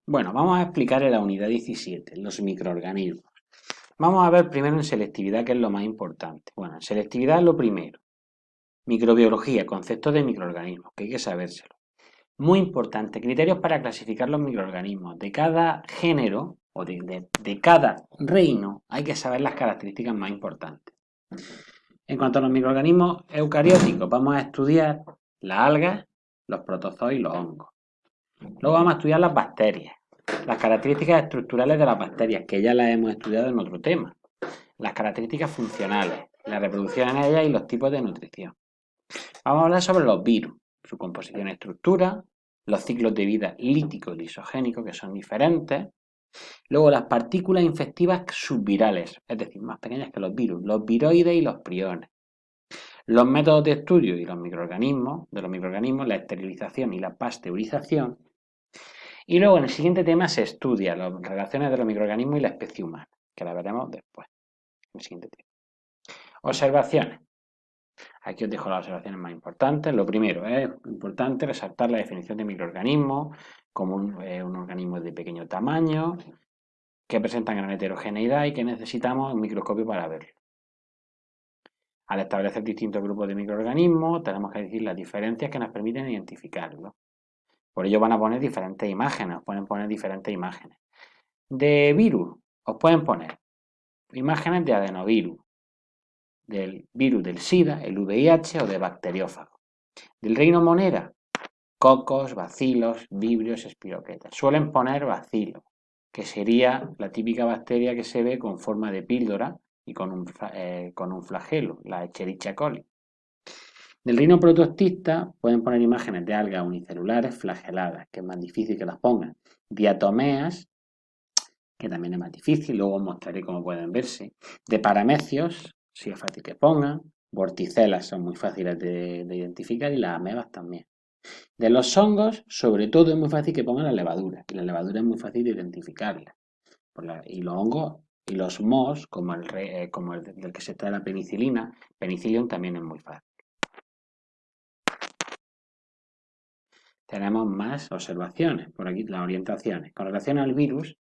Bueno, vamos a explicar en la unidad 17, los microorganismos. Vamos a ver primero en selectividad, que es lo más importante. Bueno, en selectividad lo primero. Microbiología, conceptos de microorganismos, que hay que sabérselo. Muy importante, criterios para clasificar los microorganismos. De cada género o de cada reino hay que saber las características más importantes. En cuanto a los microorganismos eucarióticos, vamos a estudiar las algas, los protozoos y los hongos. Luego vamos a estudiar las bacterias, las características estructurales de las bacterias, que ya las hemos estudiado en otro tema, las características funcionales, la reproducción en ellas y los tipos de nutrición. Vamos a hablar sobre los virus, su composición y estructura, los ciclos de vida lítico y lisogénico, que son diferentes. Luego las partículas infectivas subvirales, es decir, más pequeñas que los virus, los viroides y los priones. Los métodos de estudio de los microorganismos, la esterilización y la pasteurización. Y luego en el siguiente tema se estudia las relaciones de los microorganismos y la especie humana, que la veremos después, en el siguiente tema. Observaciones. Aquí os dejo las observaciones más importantes. Lo primero, es importante resaltar la definición de microorganismo como un organismo de pequeño tamaño, que presentan gran heterogeneidad y que necesitamos un microscopio para verlo. Al establecer distintos grupos de microorganismos, tenemos que decir las diferencias que nos permiten identificarlos. Por ello van a poner diferentes imágenes, pueden poner diferentes imágenes. De virus, os pueden poner imágenes de adenovirus, del virus del SIDA, el VIH o de bacteriófago. Del reino Monera, cocos, bacilos, vibrios, espiroquetas. Suelen poner bacilo, que sería la típica bacteria que se ve con forma de píldora y con un flagelo, la Escherichia coli. Del reino protostista pueden poner imágenes de algas unicelulares flageladas, que es más difícil que las pongan. Diatomeas, que también es más difícil, luego os mostraré cómo pueden verse. De paramecios, sí es fácil que pongan. Vorticelas son muy fáciles de identificar y las amebas también. De los hongos, sobre todo es muy fácil que pongan la levadura, y la levadura es muy fácil de identificarla. Y los hongos y los mohos, como el del que se extrae la penicilina, penicillium también es muy fácil. Tenemos más observaciones, por aquí las orientaciones. Con relación al virus,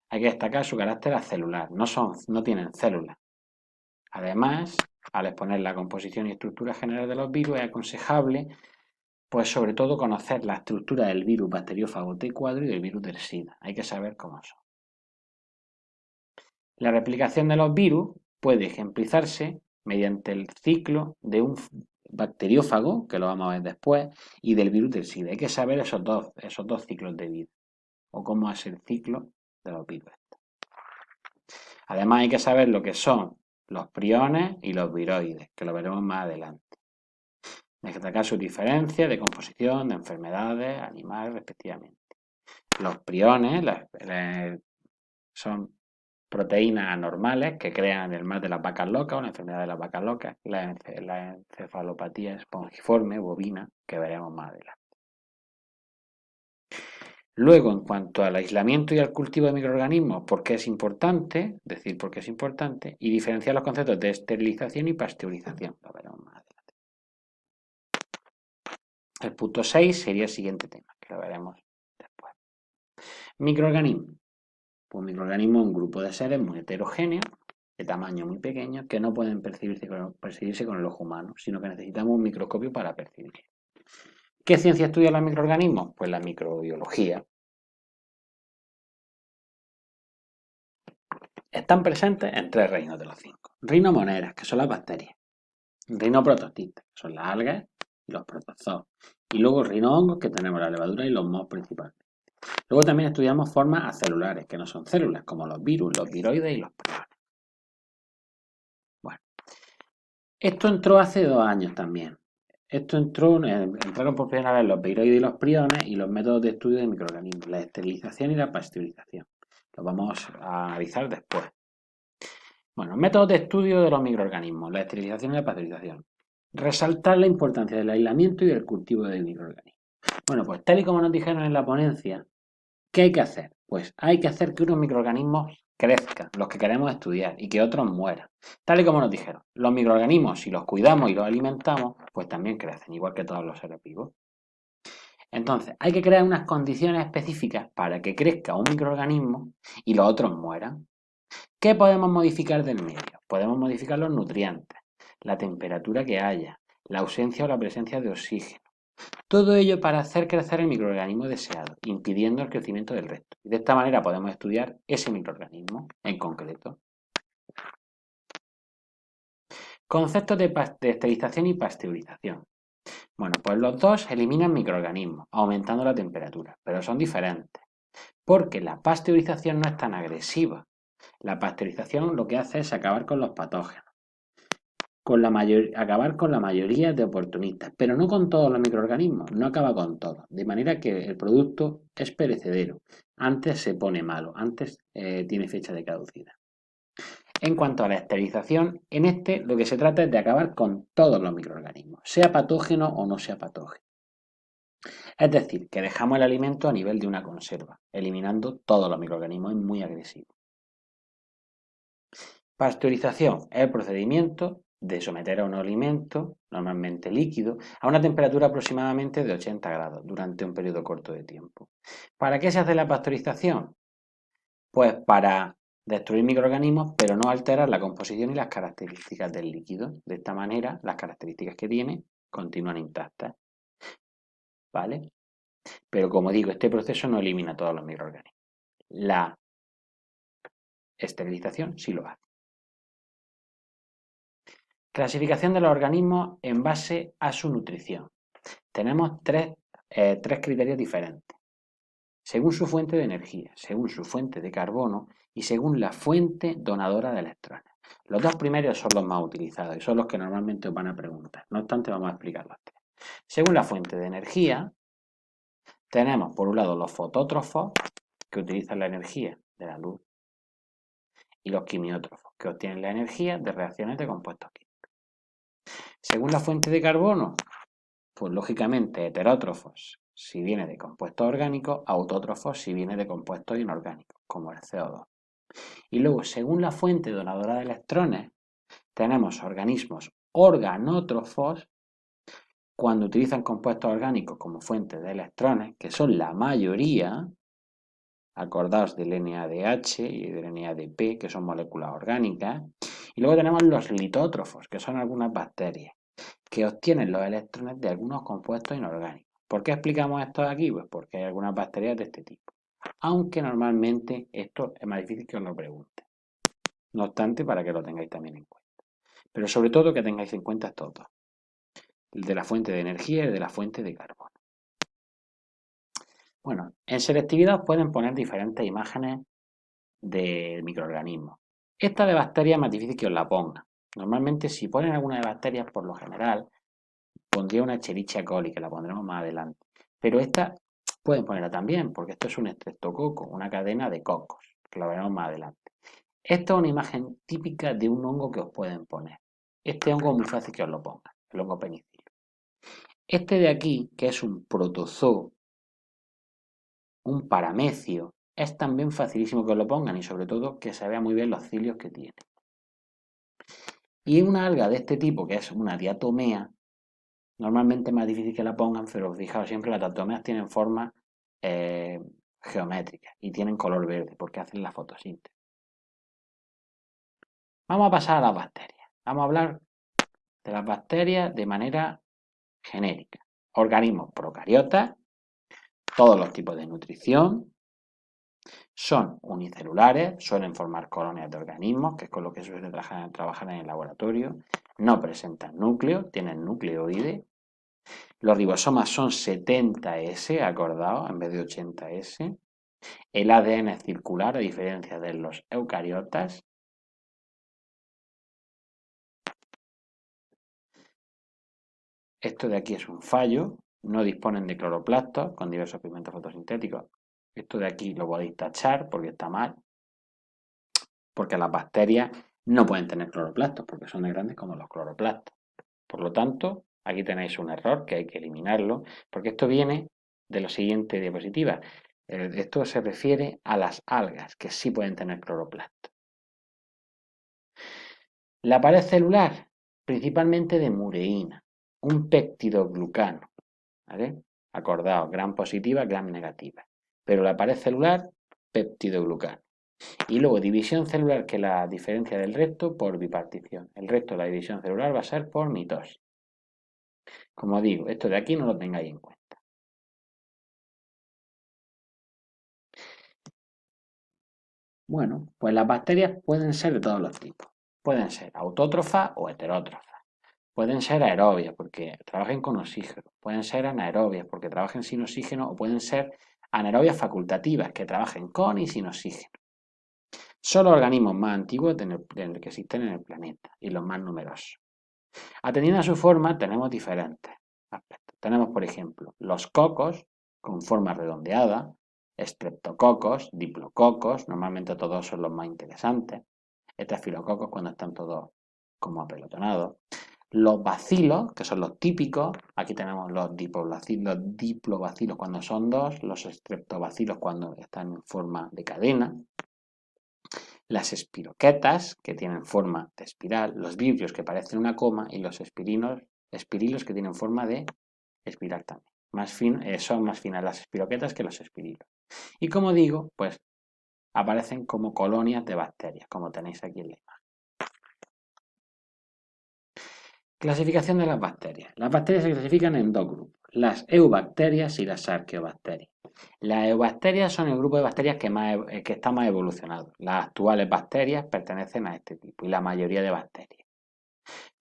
hay que destacar su carácter acelular, no tienen células. Además, al exponer la composición y estructura general de los virus, es aconsejable, pues sobre todo, conocer la estructura del virus bacteriófago T4 y del virus del SIDA. Hay que saber cómo son. La replicación de los virus puede ejemplizarse mediante el ciclo de un bacteriófago, que lo vamos a ver después, y del virus del SIDA. Hay que saber esos dos ciclos de vida, o cómo es el ciclo de los virus. Además hay que saber lo que son los priones y los viroides, que lo veremos más adelante. Destacar sus diferencias de composición, de enfermedades, animales, respectivamente. Los priones son proteínas anormales que crean el mal de las vacas locas o la enfermedad de las vacas locas, la encefalopatía espongiforme bovina, que veremos más adelante. Luego, en cuanto al aislamiento y al cultivo de microorganismos, ¿por qué es importante? Decir por qué es importante y diferenciar los conceptos de esterilización y pasteurización. Lo veremos más adelante. El punto 6 sería el siguiente tema, que lo veremos después. Microorganismo. Pues microorganismo es un grupo de seres muy heterogéneos, de tamaño muy pequeño, que no pueden percibirse con el ojo humano, sino que necesitamos un microscopio para percibirlo. ¿Qué ciencia estudia los microorganismos? Pues la microbiología. Están presentes en 3 reinos de los 5. Reino moneras, que son las bacterias. Reino protostista, que son las algas y los protozoos. Y luego reino hongos, que tenemos la levadura y los mohos principales. Luego también estudiamos formas acelulares, que no son células, como los virus, los viroides y los priones. Bueno, esto entró hace 2 años también. Entraron por primera vez los viroides y los priones y los métodos de estudio de microorganismos, la esterilización y la pasteurización. Lo vamos a analizar después. Bueno, métodos de estudio de los microorganismos, la esterilización y la pasteurización. Resaltar la importancia del aislamiento y del cultivo de microorganismos. Bueno, pues tal y como nos dijeron en la ponencia, ¿qué hay que hacer? Pues hay que hacer que unos microorganismos crezcan, los que queremos estudiar, y que otros mueran. Tal y como nos dijeron, los microorganismos, si los cuidamos y los alimentamos, pues también crecen, igual que todos los seres vivos. Entonces, hay que crear unas condiciones específicas para que crezca un microorganismo y los otros mueran. ¿Qué podemos modificar del medio? Podemos modificar los nutrientes, la temperatura que haya, la ausencia o la presencia de oxígeno. Todo ello para hacer crecer el microorganismo deseado, impidiendo el crecimiento del resto. De esta manera podemos estudiar ese microorganismo en concreto. Conceptos de esterilización y pasteurización. Bueno, pues los dos eliminan microorganismos, aumentando la temperatura, pero son diferentes, porque la pasteurización no es tan agresiva. La pasteurización lo que hace es acabar con los patógenos, acabar con la mayoría de oportunistas, pero no con todos los microorganismos, no acaba con todos, de manera que el producto es perecedero, antes se pone malo, antes tiene fecha de caducidad. En cuanto a la esterilización, en este lo que se trata es de acabar con todos los microorganismos, sea patógeno o no sea patógeno. Es decir, que dejamos el alimento a nivel de una conserva, eliminando todos los microorganismos, es muy agresivo. Pasteurización es el procedimiento de someter a un alimento, normalmente líquido, a una temperatura aproximadamente de 80 grados durante un periodo corto de tiempo. ¿Para qué se hace la pasteurización? Pues para destruir microorganismos, pero no alterar la composición y las características del líquido. De esta manera, las características que tiene continúan intactas, ¿vale? Pero como digo, este proceso no elimina todos los microorganismos. La esterilización sí lo hace. Clasificación de los organismos en base a su nutrición. Tenemos tres criterios diferentes, según su fuente de energía, según su fuente de carbono y según la fuente donadora de electrones. Los dos primeros son los más utilizados y son los que normalmente os van a preguntar. No obstante, vamos a explicar los tres. Según la fuente de energía, tenemos por un lado los fotótrofos, que utilizan la energía de la luz, y los quimiótrofos, que obtienen la energía de reacciones de compuestos químicos. Según la fuente de carbono, pues lógicamente heterótrofos si viene de compuestos orgánicos, autótrofos si viene de compuestos inorgánicos, como el CO2. Y luego, según la fuente donadora de electrones, tenemos organismos organótrofos cuando utilizan compuestos orgánicos como fuente de electrones, que son la mayoría, acordaos del NADH y del NADP, que son moléculas orgánicas. Y luego tenemos los litótrofos, que son algunas bacterias, que obtienen los electrones de algunos compuestos inorgánicos. ¿Por qué explicamos esto aquí? Pues porque hay algunas bacterias de este tipo. Aunque normalmente esto es más difícil que os lo pregunten. No obstante, para que lo tengáis también en cuenta. Pero sobre todo que tengáis en cuenta estos dos. El de la fuente de energía y el de la fuente de carbono. Bueno, en selectividad pueden poner diferentes imágenes de microorganismos. Esta de bacterias es más difícil que os la ponga. Normalmente si ponen alguna de bacterias, por lo general, pondría una Escherichia coli, que la pondremos más adelante. Pero esta pueden ponerla también, porque esto es un estreptococo, una cadena de cocos, que lo veremos más adelante. Esta es una imagen típica de un hongo que os pueden poner. Este hongo es muy fácil que os lo pongan, el hongo penicilio. Este de aquí, que es un protozoo, un paramecio, es también facilísimo que os lo pongan y sobre todo que se vea muy bien los cilios que tiene. Y una alga de este tipo, que es una diatomea, normalmente es más difícil que la pongan, pero fijaos, siempre las diatomeas tienen forma geométrica y tienen color verde porque hacen la fotosíntesis. Vamos a pasar a las bacterias. Vamos a hablar de las bacterias de manera genérica. Organismos procariotas, todos los tipos de nutrición, son unicelulares, suelen formar colonias de organismos, que es con lo que suelen trabajar en el laboratorio, no presentan núcleo, tienen nucleoide. Los ribosomas son 70S, acordaos, en vez de 80S. El ADN es circular, a diferencia de los eucariotas. Esto de aquí es un fallo, no disponen de cloroplastos con diversos pigmentos fotosintéticos. Esto de aquí lo podéis tachar porque está mal, porque las bacterias no pueden tener cloroplastos porque son tan grandes como los cloroplastos. Por lo tanto, aquí tenéis un error que hay que eliminarlo, porque esto viene de la siguiente diapositiva. Esto se refiere a las algas, que sí pueden tener cloroplastos. La pared celular, principalmente de mureína, un péptidoglucano, ¿vale? Acordaos, gram positiva, gram negativa. Pero la pared celular, peptidoglucano. Y luego división celular, que es la diferencia del resto, por bipartición. El resto de la división celular va a ser por mitosis. Como digo, esto de aquí no lo tengáis en cuenta. Bueno, pues las bacterias pueden ser de todos los tipos. Pueden ser autótrofas o heterótrofas. Pueden ser aerobias porque trabajen con oxígeno. Pueden ser anaerobias porque trabajen sin oxígeno. O pueden ser anaerobias facultativas que trabajen con y sin oxígeno. Son los organismos más antiguos que existen en el planeta y los más numerosos. Atendiendo a su forma, tenemos diferentes aspectos. Tenemos, por ejemplo, los cocos con forma redondeada, estreptococos, diplococos, normalmente todos son los más interesantes. Estafilococos cuando están todos como apelotonados. Los bacilos, que son los típicos, aquí tenemos los diplobacilos cuando son dos, los estreptobacilos cuando están en forma de cadena, las espiroquetas, que tienen forma de espiral, los vibrios que parecen una coma y los espirilos que tienen forma de espiral también. Son más finas las espiroquetas que los espirilos. Y como digo, pues aparecen como colonias de bacterias, como tenéis aquí en la imagen. Clasificación de las bacterias. Las bacterias se clasifican en dos grupos, las eubacterias y las arqueobacterias. Las eubacterias son el grupo de bacterias que está más evolucionado. Las actuales bacterias pertenecen a este tipo y la mayoría de bacterias.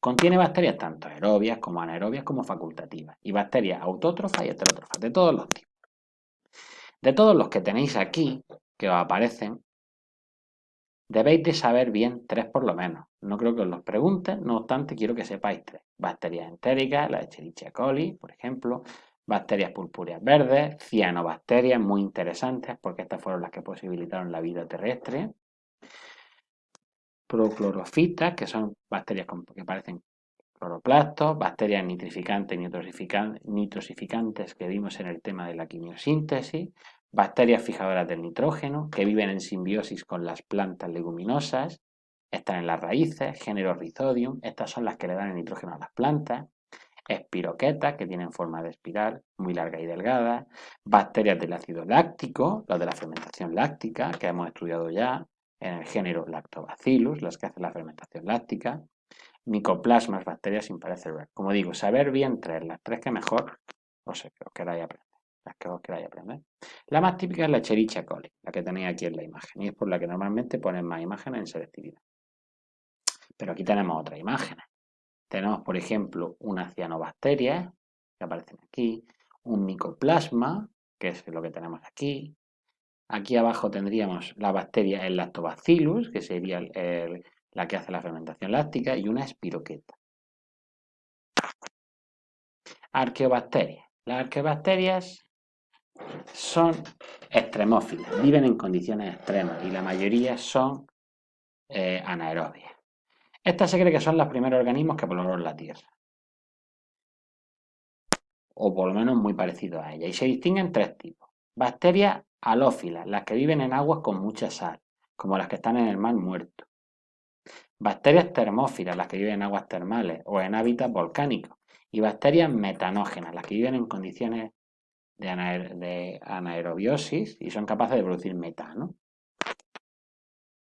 Contiene bacterias tanto aerobias como anaerobias como facultativas y bacterias autótrofas y heterótrofas, de todos los tipos. De todos los que tenéis aquí, que os aparecen, debéis de saber bien tres por lo menos. No creo que os los pregunte, no obstante quiero que sepáis tres. Bacterias entéricas, la Escherichia coli, por ejemplo, bacterias purpúreas verdes, cianobacterias muy interesantes porque estas fueron las que posibilitaron la vida terrestre, proclorofitas, que son bacterias que parecen cloroplastos, bacterias nitrificantes y nitrosificantes que vimos en el tema de la quimiosíntesis, bacterias fijadoras del nitrógeno que viven en simbiosis con las plantas leguminosas, están en las raíces, género Rhizodium, estas son las que le dan el nitrógeno a las plantas, espiroquetas que tienen forma de espiral, muy larga y delgada, bacterias del ácido láctico, las de la fermentación láctica, que hemos estudiado ya en el género Lactobacillus, las que hacen la fermentación láctica, micoplasmas, bacterias sin pared celular. Como digo, saber bien las tres que mejor os queráis aprender. Las que os queráis aprender. La más típica es la Escherichia coli, la que tenéis aquí en la imagen, y es por la que normalmente ponen más imágenes en selectividad. Pero aquí tenemos otras imágenes. Tenemos, por ejemplo, una cianobacteria, que aparecen aquí, un micoplasma, que es lo que tenemos aquí. Aquí abajo tendríamos la bacteria el Lactobacillus, que sería la que hace la fermentación láctica, y una espiroqueta. Arqueobacterias. Las arqueobacterias son extremófilas, viven en condiciones extremas y la mayoría son anaerobias. Estas se cree que son los primeros organismos que poblaron la Tierra, o por lo menos muy parecidos a ella, y se distinguen tres tipos. Bacterias halófilas, las que viven en aguas con mucha sal, como las que están en el mar muerto. Bacterias termófilas, las que viven en aguas termales o en hábitats volcánicos. Y bacterias metanógenas, las que viven en condiciones de anaerobiosis y son capaces de producir metano.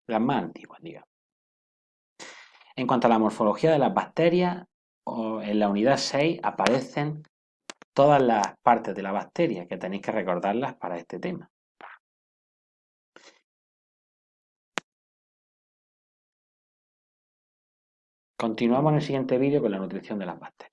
Las más antiguas, digamos. En cuanto a la morfología de las bacterias, en la unidad 6 aparecen todas las partes de la bacteria que tenéis que recordarlas para este tema. Continuamos en el siguiente vídeo con la nutrición de las bacterias.